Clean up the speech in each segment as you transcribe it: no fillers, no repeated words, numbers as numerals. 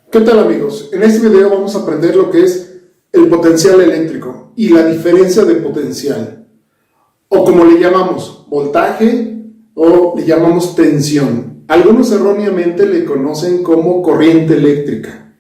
¿Qué tal, amigos? En este video vamos a aprender lo que es el potencial eléctrico y la diferencia de potencial, o como le llamamos, voltaje o le llamamos tensión. Algunos erróneamente le conocen como corriente eléctrica.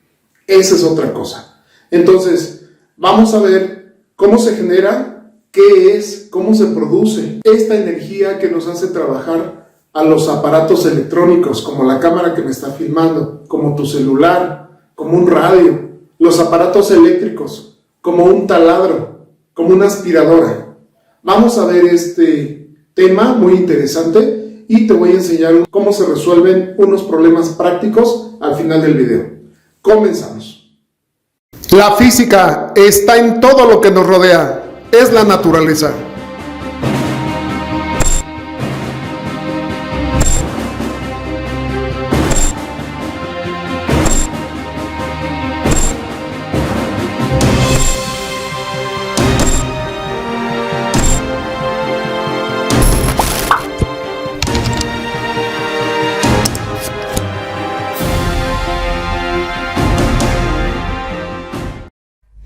Esa es otra cosa. Entonces, vamos a ver cómo se genera, qué es, cómo se produce esta energía que nos hace trabajar a los aparatos electrónicos, como la cámara que me está filmando, como tu celular, como un radio, los aparatos eléctricos, como un taladro, como una aspiradora. Vamos a ver este tema muy interesante y te voy a enseñar cómo se resuelven unos problemas prácticos al final del video. Comenzamos. La física está en todo lo que nos rodea, es la naturaleza.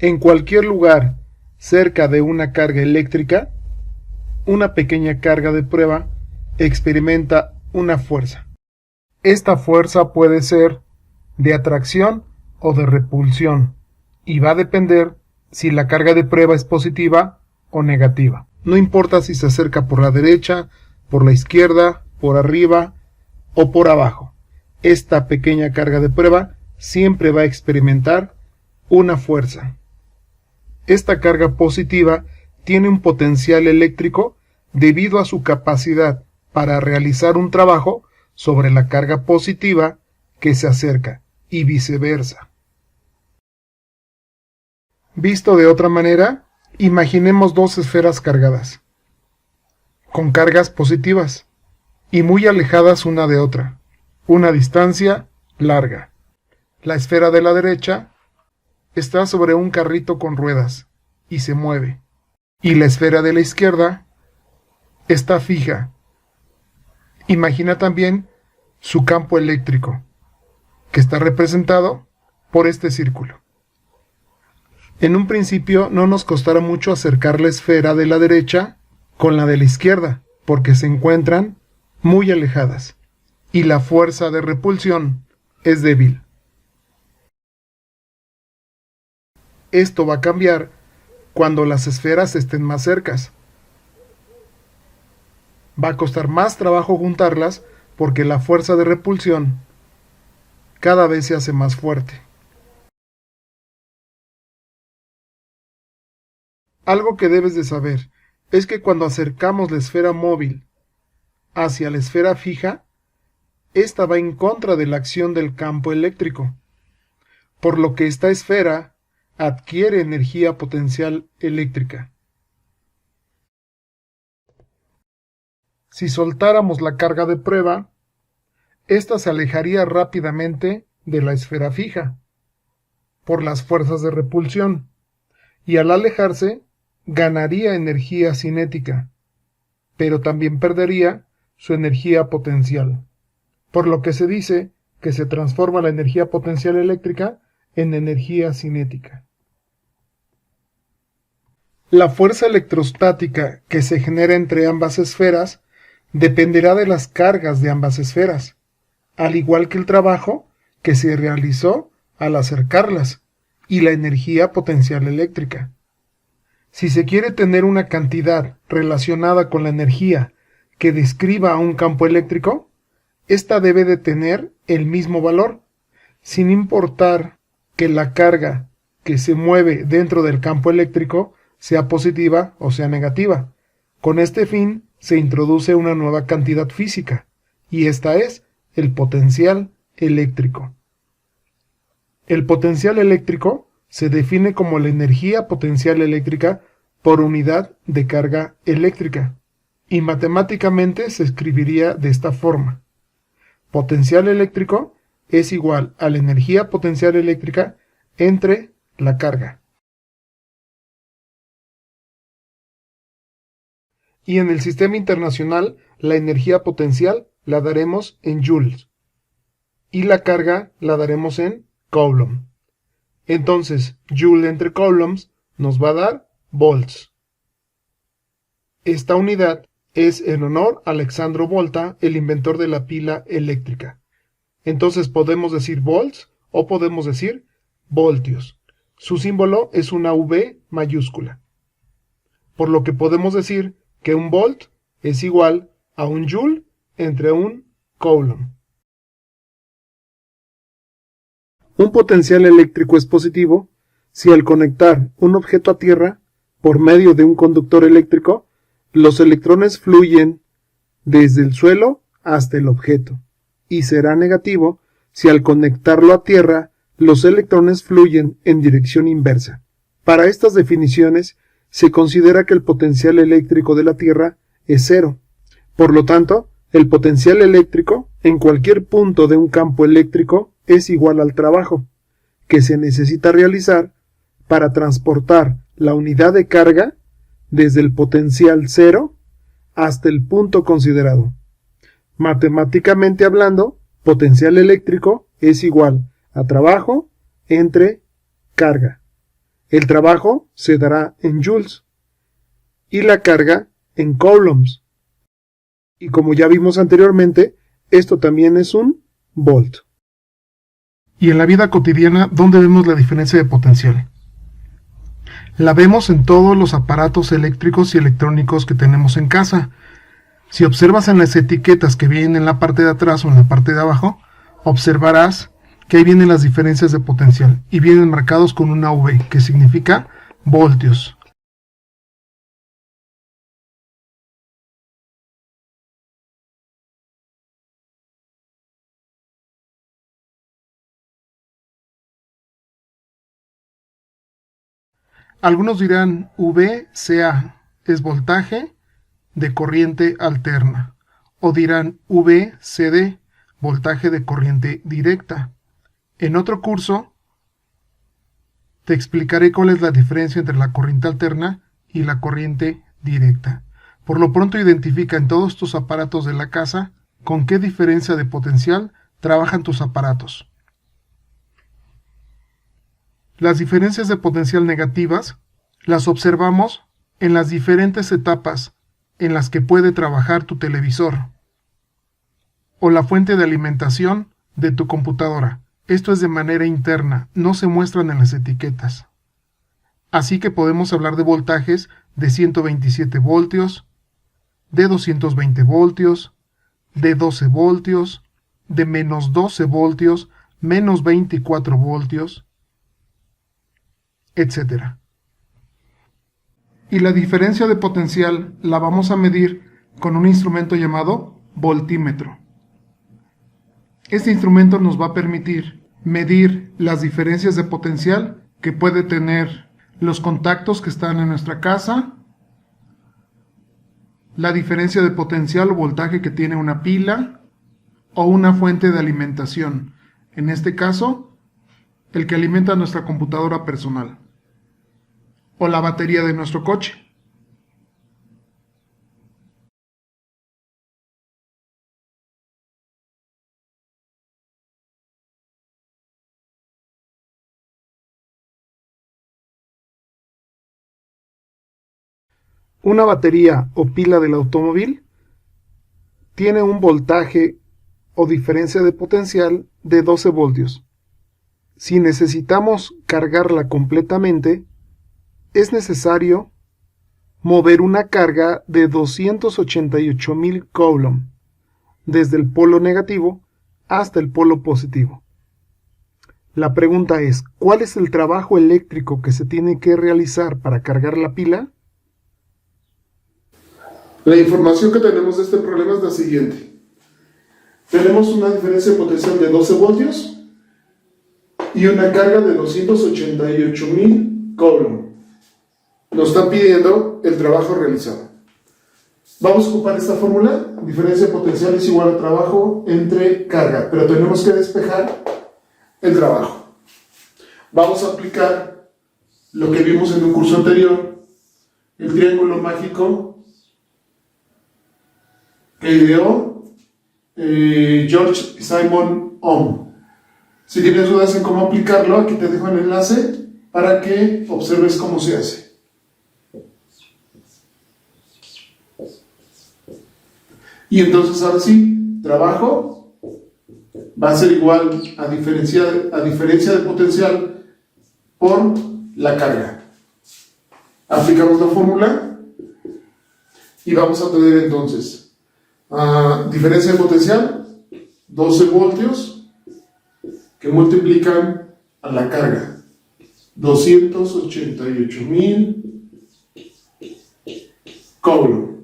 En cualquier lugar cerca de una carga eléctrica, una pequeña carga de prueba experimenta una fuerza. Esta fuerza puede ser de atracción o de repulsión y va a depender si la carga de prueba es positiva o negativa. No importa si se acerca por la derecha, por la izquierda, por arriba o por abajo. Esta pequeña carga de prueba siempre va a experimentar una fuerza. Esta carga positiva tiene un potencial eléctrico debido a su capacidad para realizar un trabajo sobre la carga positiva que se acerca y viceversa. Visto de otra manera, imaginemos dos esferas cargadas, con cargas positivas y muy alejadas una de otra, una distancia larga. La esfera de la derecha está sobre un carrito con ruedas y se mueve, y la esfera de la izquierda está fija. Imagina también su campo eléctrico, que está representado por este círculo. En un principio no nos costará mucho acercar la esfera de la derecha con la de la izquierda, porque se encuentran muy alejadas, y la fuerza de repulsión es débil. Esto va a cambiar cuando las esferas estén más cercas. Va a costar más trabajo juntarlas porque la fuerza de repulsión cada vez se hace más fuerte. Algo que debes de saber es que cuando acercamos la esfera móvil hacia la esfera fija, esta va en contra de la acción del campo eléctrico, por lo que esta esfera adquiere energía potencial eléctrica. Si soltáramos la carga de prueba, ésta se alejaría rápidamente de la esfera fija por las fuerzas de repulsión y al alejarse ganaría energía cinética, pero también perdería su energía potencial, por lo que se dice que se transforma la energía potencial eléctrica en energía cinética. La fuerza electrostática que se genera entre ambas esferas dependerá de las cargas de ambas esferas, al igual que el trabajo que se realizó al acercarlas y la energía potencial eléctrica. Si se quiere tener una cantidad relacionada con la energía que describa un campo eléctrico, ésta debe de tener el mismo valor, sin importar que la carga que se mueve dentro del campo eléctrico sea positiva o sea negativa. Con este fin se introduce una nueva cantidad física, y esta es el potencial eléctrico. El potencial eléctrico se define como la energía potencial eléctrica por unidad de carga eléctrica, y matemáticamente se escribiría de esta forma. Potencial eléctrico es igual a la energía potencial eléctrica entre la carga. Y en el sistema internacional, la energía potencial la daremos en joules y la carga la daremos en coulomb. Entonces, joule entre coulombs nos va a dar volts. Esta unidad es en honor a Alexandro Volta, el inventor de la pila eléctrica. Entonces podemos decir volts o podemos decir voltios. Su símbolo es una V mayúscula. Por lo que podemos decir que un volt es igual a un joule entre un coulomb. Un potencial eléctrico es positivo si al conectar un objeto a tierra por medio de un conductor eléctrico, los electrones fluyen desde el suelo hasta el objeto, y será negativo si al conectarlo a tierra los electrones fluyen en dirección inversa. Para estas definiciones se considera que el potencial eléctrico de la Tierra es cero. Por lo tanto, el potencial eléctrico en cualquier punto de un campo eléctrico es igual al trabajo que se necesita realizar para transportar la unidad de carga desde el potencial cero hasta el punto considerado. Matemáticamente hablando, potencial eléctrico es igual a trabajo entre carga. El trabajo se dará en joules y la carga en coulombs. Y como ya vimos anteriormente, esto también es un volt. Y en la vida cotidiana, ¿dónde vemos la diferencia de potencial? La vemos en todos los aparatos eléctricos y electrónicos que tenemos en casa. Si observas en las etiquetas que vienen en la parte de atrás o en la parte de abajo, observarás que ahí vienen las diferencias de potencial y vienen marcados con una V, que significa voltios. Algunos dirán VCA es voltaje de corriente alterna, o dirán VCD, voltaje de corriente directa. En otro curso te explicaré cuál es la diferencia entre la corriente alterna y la corriente directa. Por lo pronto identifica en todos tus aparatos de la casa con qué diferencia de potencial trabajan tus aparatos. Las diferencias de potencial negativas las observamos en las diferentes etapas en las que puede trabajar tu televisor o la fuente de alimentación de tu computadora. Esto es de manera interna, no se muestran en las etiquetas. Así que podemos hablar de voltajes de 127 voltios, de 220 voltios, de 12 voltios, de menos 12 voltios, menos 24 voltios, etc. Y la diferencia de potencial la vamos a medir con un instrumento llamado voltímetro. Este instrumento nos va a permitir medir las diferencias de potencial que puede tener los contactos que están en nuestra casa, la diferencia de potencial o voltaje que tiene una pila o una fuente de alimentación, en este caso, el que alimenta nuestra computadora personal, o la batería de nuestro coche. Una batería o pila del automóvil tiene un voltaje o diferencia de potencial de 12 voltios. Si necesitamos cargarla completamente, es necesario mover una carga de 288.000 coulomb desde el polo negativo hasta el polo positivo. La pregunta es, ¿cuál es el trabajo eléctrico que se tiene que realizar para cargar la pila? La información que tenemos de este problema es la siguiente. Tenemos una diferencia de potencial de 12 voltios y una carga de 288.000 coulomb. Nos está pidiendo el trabajo realizado. Vamos a ocupar esta fórmula. Diferencia de potencial es igual a trabajo entre carga, pero tenemos que despejar el trabajo. Vamos a aplicar lo que vimos en un curso anterior, el triángulo mágico que ideó George Simon Ohm. Si tienes dudas en cómo aplicarlo, aquí te dejo el enlace para que observes cómo se hace. Y entonces ahora sí, trabajo va a ser igual a diferencia de potencial por la carga. Aplicamos la fórmula y vamos a tener entonces diferencia de potencial, 12 voltios que multiplican a la carga, 288,000 Coulomb.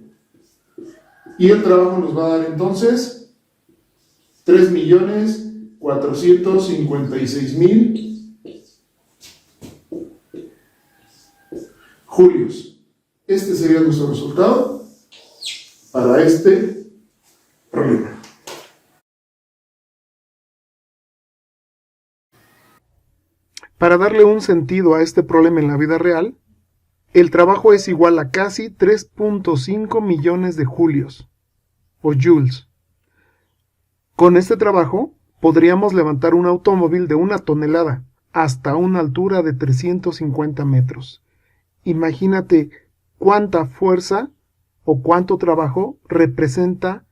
Y el trabajo nos va a dar entonces 3,456,000 julios. Este sería nuestro resultado para este problema. Para darle un sentido a este problema en la vida real, el trabajo es igual a casi 3.5 millones de julios, o joules. Con este trabajo, podríamos levantar un automóvil de 1 tonelada, hasta una altura de 350 metros. Imagínate cuánta fuerza o cuánto trabajo representa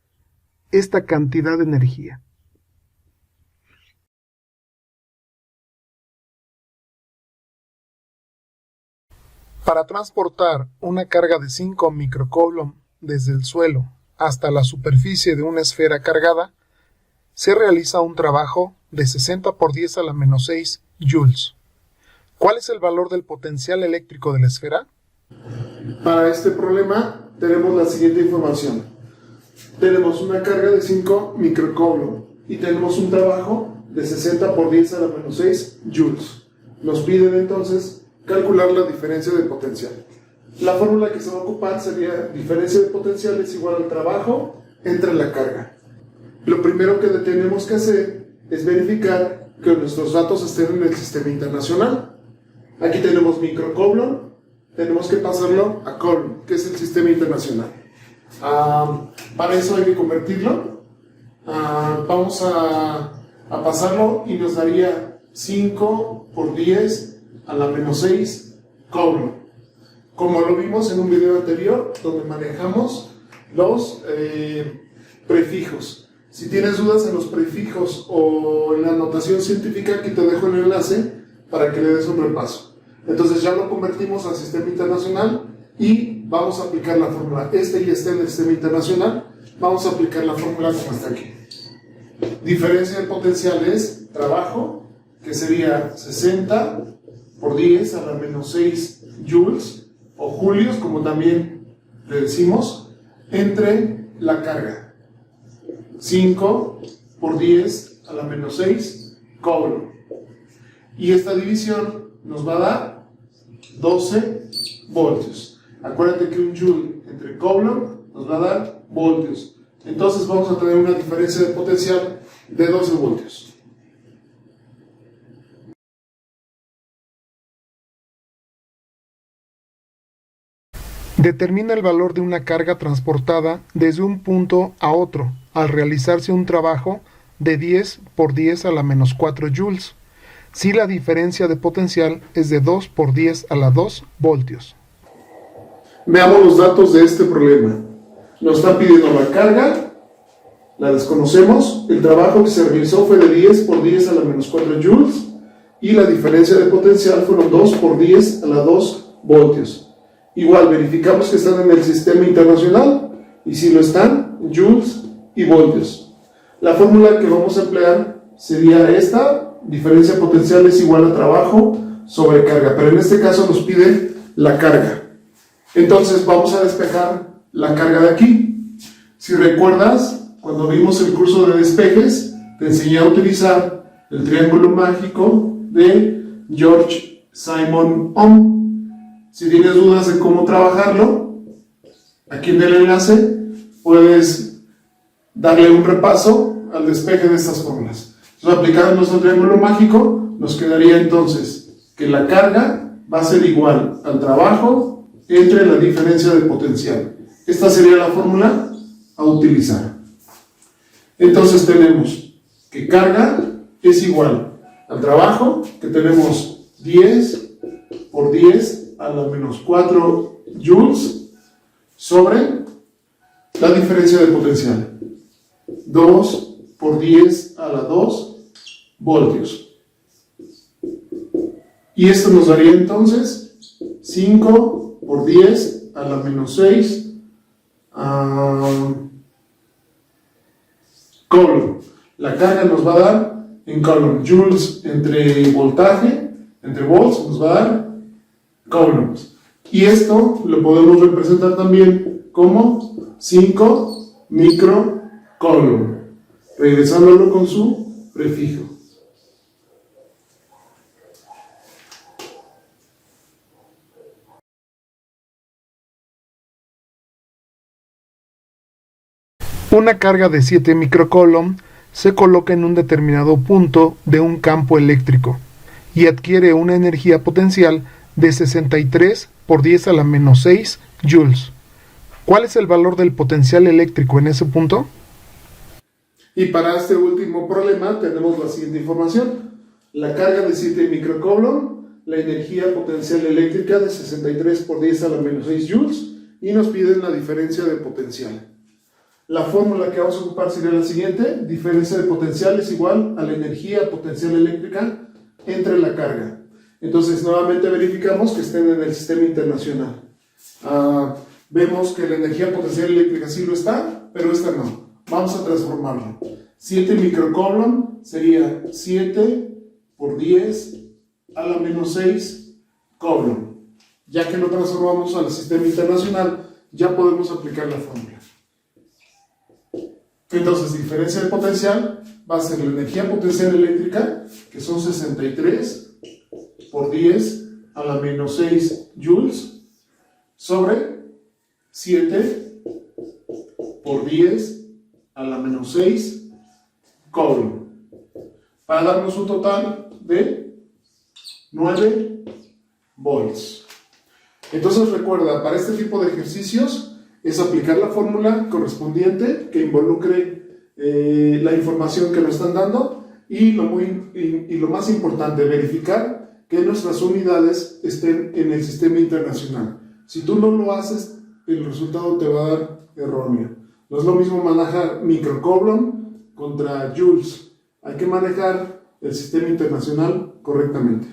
esta cantidad de energía. Para transportar una carga de 5 microcoulomb desde el suelo hasta la superficie de una esfera cargada, se realiza un trabajo de 60 por 10 a la menos 6 joules. ¿Cuál es el valor del potencial eléctrico de la esfera? Para este problema tenemos la siguiente información. Tenemos una carga de 5 microcoulomb y tenemos un trabajo de 60 por 10 a la menos 6 joules. Nos piden entonces calcular la diferencia de potencial. La fórmula que se va a ocupar sería diferencia de potencial es igual al trabajo entre la carga. Lo primero que tenemos que hacer es verificar que nuestros datos estén en el sistema internacional. Aquí tenemos microcoulomb, tenemos que pasarlo a coulomb, que es el sistema internacional. Para eso hay que convertirlo. Vamos a pasarlo y nos daría 5 por 10 a la menos 6 Coulomb. Como lo vimos en un video anterior, donde manejamos los prefijos. Si tienes dudas en los prefijos o en la notación científica, aquí te dejo el enlace para que le des un repaso. Entonces ya lo convertimos al sistema internacional y vamos a aplicar la fórmula. Este ya está en el sistema internacional, vamos a aplicar la fórmula como está aquí. Diferencia de potencial es trabajo, que sería 60 por 10 a la menos 6 joules, o julios, como también le decimos, entre la carga. 5 por 10 a la menos 6 Coulomb. Y esta división nos va a dar 12 voltios. Acuérdate que un joule entre Coulomb nos va a dar voltios. Entonces vamos a tener una diferencia de potencial de 12 voltios. Determina el valor de una carga transportada desde un punto a otro al realizarse un trabajo de 10 por 10 a la menos 4 joules, si la diferencia de potencial es de 2 por 10 a la 2 voltios. Veamos los datos de este problema. Nos está pidiendo la carga, la desconocemos, el trabajo que se realizó fue de 10 por 10 a la menos 4 joules y la diferencia de potencial fueron 2 por 10 a la 2 voltios. Igual, verificamos que están en el sistema internacional y si lo están, joules y voltios. La fórmula que vamos a emplear sería esta, diferencia potencial es igual a trabajo sobre carga, pero en este caso nos pide la carga. Entonces vamos a despejar la carga de aquí. Si recuerdas, cuando vimos el curso de despejes, te enseñé a utilizar el triángulo mágico de George Simon Ohm. Si tienes dudas de cómo trabajarlo, aquí en el enlace puedes darle un repaso al despeje de estas fórmulas. Entonces, aplicando nuestro triángulo mágico, nos quedaría entonces que la carga va a ser igual al trabajo entre la diferencia de potencial. Esta sería la fórmula a utilizar. Entonces tenemos que carga es igual al trabajo, que tenemos 10 por 10 a la menos 4 joules sobre la diferencia de potencial, 2 por 10 a la 2 voltios. Y esto nos daría entonces 5 por 10 a la menos 6 Coulomb. La carga nos va a dar en Coulomb. Joules entre voltaje, entre volts, nos va a dar coulombs. Y esto lo podemos representar también como 5 microcoulomb, regresándolo con su prefijo. Una carga de 7 microcoulomb se coloca en un determinado punto de un campo eléctrico y adquiere una energía potencial de 63 por 10 a la menos 6 joules. ¿Cuál es el valor del potencial eléctrico en ese punto? Y para este último problema tenemos la siguiente información. La carga de 7 microcoulomb, la energía potencial eléctrica de 63 por 10 a la menos 6 joules y nos piden la diferencia de potencial. La fórmula que vamos a ocupar sería la siguiente: diferencia de potencial es igual a la energía potencial eléctrica entre la carga. Entonces nuevamente verificamos que estén en el sistema internacional. Vemos que la energía potencial eléctrica sí lo está, pero esta no. Vamos a transformarlo. 7 microcoulomb sería 7 por 10 a la menos 6 coulomb. Ya que lo transformamos al sistema internacional, ya podemos aplicar la fórmula. Entonces, diferencia de potencial va a ser la energía potencial eléctrica, que son 63 por 10 a la menos 6 joules, sobre 7 por 10 a la menos 6 coulomb, para darnos un total de 9 volts. Entonces recuerda, para este tipo de ejercicios es aplicar la fórmula correspondiente que involucre la información que nos están dando y lo más importante, verificar que nuestras unidades estén en el sistema internacional. Si tú no lo haces, el resultado te va a dar erróneo. No es lo mismo manejar microcoulomb contra joules. Hay que manejar el sistema internacional correctamente.